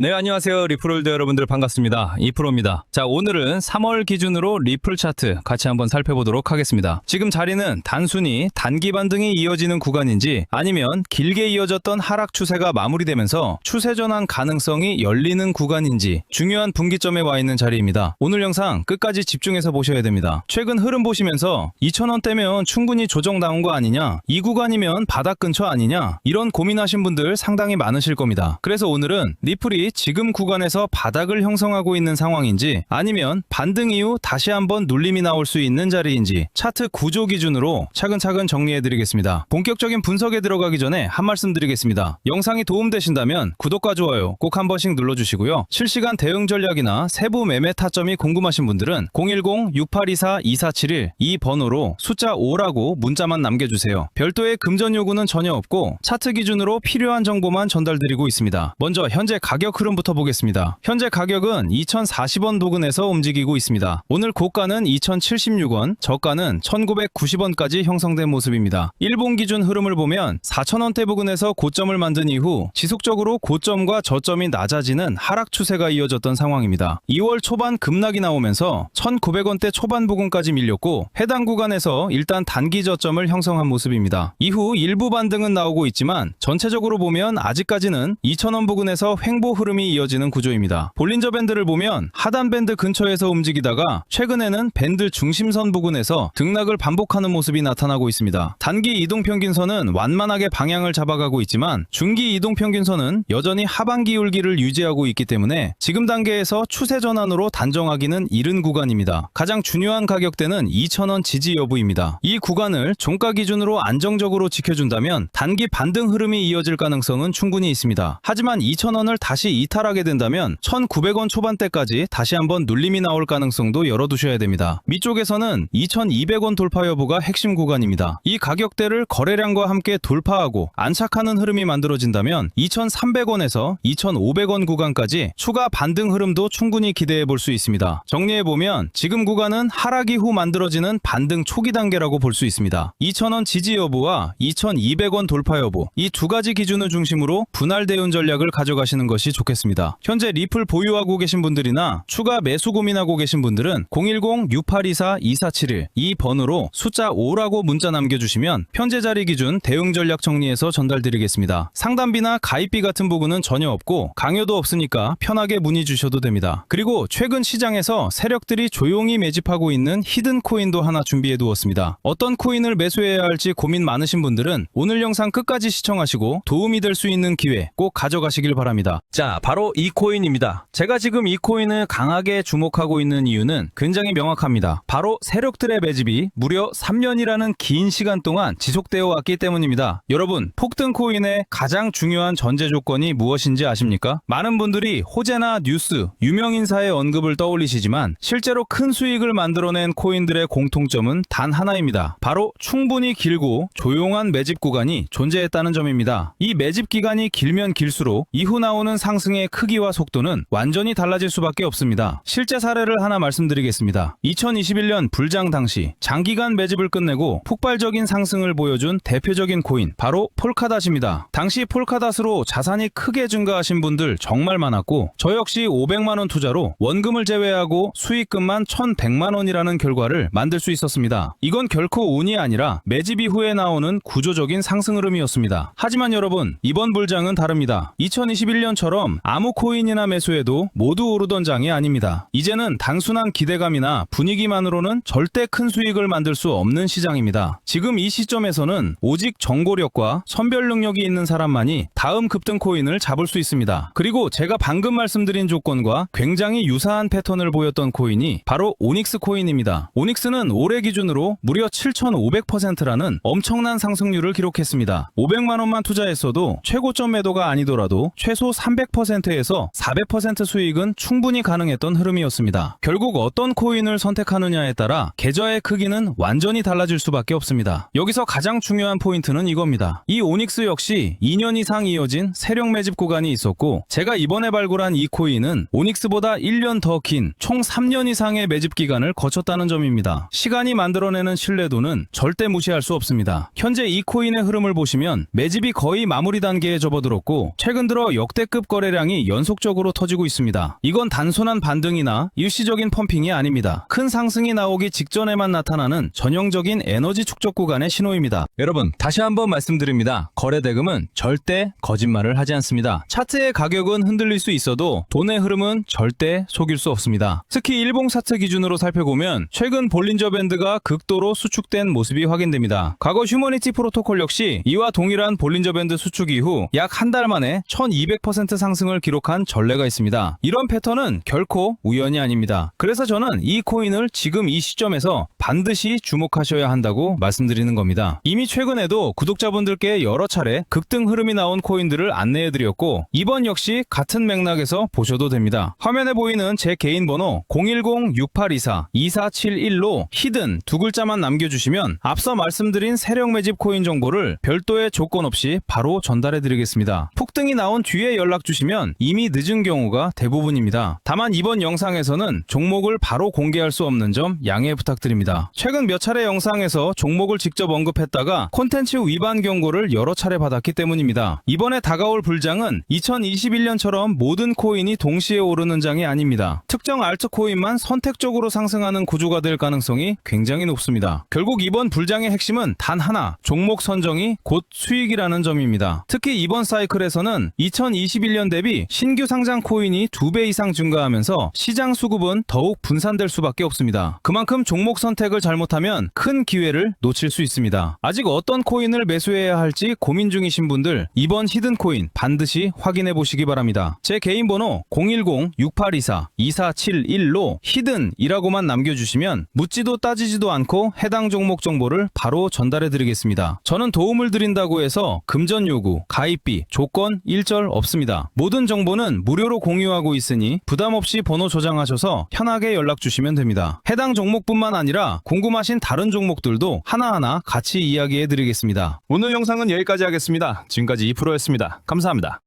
네, 안녕하세요. 리플홀더 여러분들 반갑습니다. 이프로입니다. 자, 오늘은 3월 기준으로 리플 차트 같이 한번 살펴보도록 하겠습니다. 지금 자리는 단순히 단기 반등이 이어지는 구간인지 아니면 길게 이어졌던 하락 추세가 마무리되면서 추세 전환 가능성이 열리는 구간인지 중요한 분기점에 와 있는 자리입니다. 오늘 영상 끝까지 집중해서 보셔야 됩니다. 최근 흐름 보시면서 2,000원대면 충분히 조정 나온 거 아니냐, 이 구간이면 바닥 근처 아니냐, 이런 고민하신 분들 상당히 많으실 겁니다. 그래서 오늘은 리플이 지금 구간에서 바닥을 형성하고 있는 상황인지 아니면 반등 이후 다시 한번 눌림이 나올 수 있는 자리인지 차트 구조 기준으로 차근차근 정리해드리겠습니다. 본격적인 분석에 들어가기 전에 한 말씀 드리겠습니다. 영상이 도움되신다면 구독과 좋아요 꼭 한 번씩 눌러주시고요. 실시간 대응 전략이나 세부 매매 타점이 궁금하신 분들은 010-6824-2471 이 번호로 숫자 5라고 문자만 남겨주세요. 별도의 금전 요구는 전혀 없고 차트 기준으로 필요한 정보만 전달드리고 있습니다. 먼저 현재 가격 흐름부터 보겠습니다. 현재 가격은 2,040원 부근에서 움직이고 있습니다. 오늘 고가는 2,076원, 저가는 1,990원까지 형성된 모습입니다. 일본 기준 흐름을 보면 4,000원대 부근에서 고점을 만든 이후 지속적으로 고점과 저점이 낮아지는 하락 추세가 이어졌던 상황입니다. 2월 초반 급락이 나오면서 1,900원대 초반 부근까지 밀렸고 해당 구간에서 일단 단기 저점을 형성한 모습입니다. 이후 일부 반등은 나오고 있지만 전체적으로 보면 아직까지는 2,000원 부근에서 횡보 흐름이 이어지는 구조입니다. 볼린저 밴드를 보면 하단 밴드 근처에서 움직이다가 최근에는 밴드 중심선 부근에서 등락을 반복하는 모습이 나타나고 있습니다. 단기 이동평균선은 완만하게 방향을 잡아가고 있지만 중기 이동평균선은 여전히 하반 기울기를 유지하고 있기 때문에 지금 단계에서 추세 전환으로 단정하기는 이른 구간입니다. 가장 중요한 가격대는 2,000원 지지 여부입니다. 이 구간을 종가 기준으로 안정적으로 지켜준다면 단기 반등 흐름이 이어질 가능성은 충분히 있습니다. 하지만 2,000원을 다시 이탈하게 된다면 1,900원 초반대까지 다시 한번 눌림이 나올 가능성도 열어두셔야 됩니다. 밑쪽에서는 2,200원 돌파 여부가 핵심 구간입니다. 이 가격대를 거래량과 함께 돌파하고 안착하는 흐름이 만들어진다면 2,300원에서 2,500원 구간까지 추가 반등 흐름도 충분히 기대해 볼 수 있습니다. 정리해보면 지금 구간은 하락 이후 만들어지는 반등 초기 단계라고 볼 수 있습니다. 2,000원 지지 여부와 2,200원 돌파 여부, 이 두 가지 기준을 중심으로 분할 대응 전략을 가져가시는 것이 좋겠습니다. 현재 리플 보유하고 계신 분들이나 추가 매수 고민하고 계신 분들은 010-6824-2471 이 번호로 숫자 5라고 문자 남겨주시면 현재 자리 기준 대응 전략 정리해서 전달드리겠습니다. 상담비나 가입비 같은 부분은 전혀 없고 강요도 없으니까 편하게 문의 주셔도 됩니다. 그리고 최근 시장에서 세력들이 조용히 매집하고 있는 히든 코인도 하나 준비해 두었습니다. 어떤 코인을 매수해야 할지 고민 많으신 분들은 오늘 영상 끝까지 시청하시고 도움이 될 수 있는 기회 꼭 가져가시길 바랍니다. 자, 바로 이 코인입니다. 제가 지금 이 코인을 강하게 주목하고 있는 이유는 굉장히 명확합니다. 바로 세력들의 매집이 무려 3년이라는 긴 시간 동안 지속되어 왔기 때문입니다. 여러분, 폭등 코인의 가장 중요한 전제 조건이 무엇인지 아십니까? 많은 분들이 호재나 뉴스, 유명인사의 언급을 떠올리시지만 실제로 큰 수익을 만들어낸 코인들의 공통점은 단 하나입니다. 바로 충분히 길고 조용한 매집 구간이 존재했다는 점입니다. 이 매집 기간이 길면 길수록 이후 나오는 상승의 크기와 속도는 완전히 달라질 수밖에 없습니다. 실제 사례를 하나 말씀드리겠습니다. 2021년 불장 당시 장기간 매집을 끝내고 폭발적인 상승을 보여준 대표적인 코인, 바로 폴카닷입니다. 당시 폴카닷으로 자산이 크게 증가하신 분들 정말 많았고 저 역시 500만원 투자로 원금을 제외하고 수익금만 1,100만원이라는 결과를 만들 수 있었습니다. 이건 결코 운이 아니라 매집 이후에 나오는 구조적인 상승 흐름이었습니다. 하지만 여러분, 이번 불장은 다릅니다. 2021년처럼 아무 코인이나 매수해도 모두 오르던 장이 아닙니다. 이제는 단순한 기대감이나 분위기만으로는 절대 큰 수익을 만들 수 없는 시장입니다. 지금 이 시점에서는 오직 정보력과 선별 능력이 있는 사람만이 다음 급등 코인을 잡을 수 있습니다. 그리고 제가 방금 말씀드린 조건과 굉장히 유사한 패턴을 보였던 코인이 바로 오닉스 코인입니다. 오닉스는 올해 기준으로 무려 7,500%라는 엄청난 상승률을 기록했습니다. 500만원만 투자했어도 최고점 매도가 아니더라도 최소 300%에서 400% 수익은 충분히 가능했던 흐름이었습니다. 결국 어떤 코인을 선택하느냐에 따라 계좌의 크기는 완전히 달라질 수밖에 없습니다. 여기서 가장 중요한 포인트는 이겁니다. 이 오닉스 역시 2년 이상 이어진 세력 매집 구간이 있었고 제가 이번에 발굴한 이 코인은 오닉스보다 1년 더 긴 총 3년 이상의 매집 기간을 거쳤다는 점입니다. 시간이 만들어내는 신뢰도는 절대 무시할 수 없습니다. 현재 이 코인의 흐름을 보시면 매집이 거의 마무리 단계에 접어들었고 최근 들어 역대급 거래량 거래량이 연속적으로 터지고 있습니다. 이건 단순한 반등이나 일시적인 펌핑이 아닙니다. 큰 상승이 나오기 직전에만 나타나는 전형적인 에너지 축적 구간의 신호입니다. 여러분, 다시 한번 말씀드립니다. 거래대금은 절대 거짓말을 하지 않습니다. 차트의 가격은 흔들릴 수 있어도 돈의 흐름은 절대 속일 수 없습니다. 특히 일봉 차트 기준으로 살펴보면 최근 볼린저 밴드가 극도로 수축된 모습이 확인됩니다. 과거 휴머니티 프로토콜 역시 이와 동일한 볼린저 밴드 수축 이후 약 한 달 만에 1200% 상승을 기록한 전례가 있습니다. 이런 패턴은 결코 우연이 아닙니다. 그래서 저는 이 코인을 지금 이 시점에서 반드시 주목하셔야 한다고 말씀드리는 겁니다. 이미 최근에도 구독자분들께 여러 차례 급등 흐름이 나온 코인들을 안내해드렸고 이번 역시 같은 맥락에서 보셔도 됩니다. 화면에 보이는 제 개인 번호 010-6824-2471로 히든 두 글자만 남겨주시면 앞서 말씀드린 세력 매집 코인 정보를 별도의 조건 없이 바로 전달해드리겠습니다. 폭등이 나온 뒤에 연락 주시면 이미 늦은 경우가 대부분입니다. 다만 이번 영상에서는 종목을 바로 공개할 수 없는 점 양해 부탁드립니다. 최근 몇 차례 영상에서 종목을 직접 언급했다가 콘텐츠 위반 경고를 여러 차례 받았기 때문입니다. 이번에 다가올 불장은 2021년처럼 모든 코인이 동시에 오르는 장이 아닙니다. 특정 알트코인만 선택적으로 상승하는 구조가 될 가능성이 굉장히 높습니다. 결국 이번 불장의 핵심은 단 하나, 종목 선정이 곧 수익이라는 점입니다. 특히 이번 사이클에서는 2021년 대비 신규 상장 코인이 2배 이상 증가하면서 시장 수급은 더욱 분산될 수밖에 없습니다. 그만큼 종목 선택을 잘못하면 큰 기회를 놓칠 수 있습니다. 아직 어떤 코인을 매수해야 할지 고민 중이신 분들 이번 히든 코인 반드시 확인해 보시기 바랍니다. 제 개인 번호 010-6824-2471로 히든이라고만 남겨주시면 묻지도 따지지도 않고 해당 종목 정보를 바로 전달해 드리겠습니다. 저는 도움을 드린다고 해서 금전 요구, 가입비, 조건 일절 없습니다. 모든 정보는 무료로 공유하고 있으니 부담 없이 번호 저장하셔서 편하게 연락 주시면 됩니다. 해당 종목뿐만 아니라 궁금하신 다른 종목들도 하나하나 같이 이야기해 드리겠습니다. 오늘 영상은 여기까지 하겠습니다. 지금까지 2프로였습니다. 감사합니다.